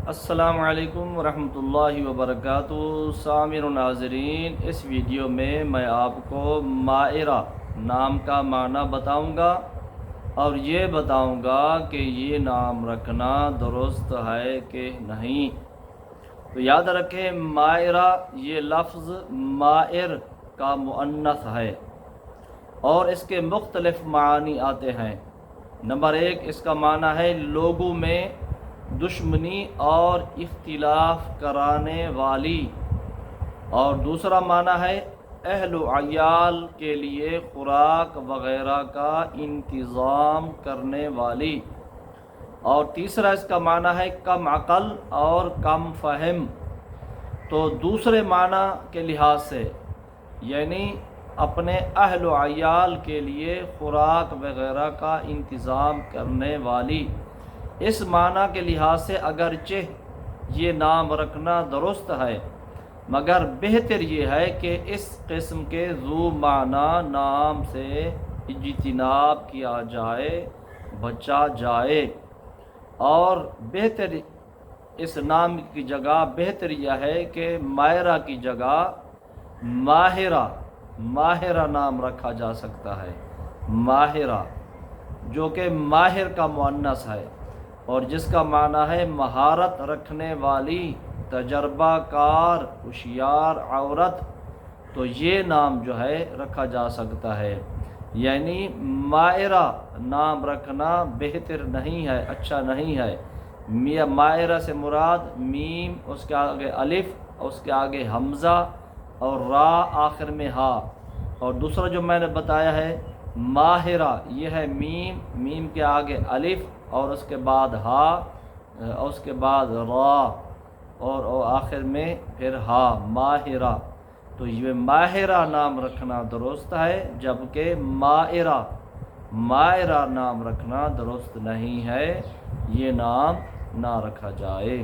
السلام علیکم ورحمۃ اللہ وبرکاتہ۔ سامعین و ناظرین، اس ویڈیو میں آپ کو مائرہ نام کا معنی بتاؤں گا اور یہ بتاؤں گا کہ یہ نام رکھنا درست ہے کہ نہیں۔ تو یاد رکھیں، مائرہ یہ لفظ مائر کا مؤنث ہے اور اس کے مختلف معانی آتے ہیں۔ نمبر 1، اس کا معنی ہے لوگوں میں دشمنی اور اختلاف کرانے والی، اور دوسرا معنی ہے اہل و عیال کے لیے خوراک وغیرہ کا انتظام کرنے والی، اور تیسرا اس کا معنی ہے کم عقل اور کم فہم۔ تو دوسرے معنی کے لحاظ سے یعنی اپنے اہل و عیال کے لیے خوراک وغیرہ کا انتظام کرنے والی، اس معنی کے لحاظ سے اگرچہ یہ نام رکھنا درست ہے، مگر بہتر یہ ہے کہ اس قسم کے ذو معنی نام سے اجتناب کیا جائے، بچا جائے، اور بہتر اس نام کی جگہ بہتر یہ ہے کہ مائرہ کی جگہ ماہرہ نام رکھا جا سکتا ہے۔ ماہرہ جو کہ ماہر کا مؤنث ہے اور جس کا معنی ہے مہارت رکھنے والی، تجربہ کار، ہوشیار عورت، تو یہ نام جو ہے رکھا جا سکتا ہے۔ یعنی مائرہ نام رکھنا بہتر نہیں ہے، اچھا نہیں ہے۔ مائرہ سے مراد میم، اس کے آگے الف، اس کے آگے حمزہ اور را، آخر میں ہا، اور دوسرا جو میں نے بتایا ہے ماہرہ، یہ ہے میم کے آگے الف اور اس کے بعد ہا، اس کے بعد را، اور آخر میں پھر ہا، ماہرہ۔ تو یہ ماہرہ نام رکھنا درست ہے، جبکہ مائرہ نام رکھنا درست نہیں ہے، یہ نام نہ رکھا جائے۔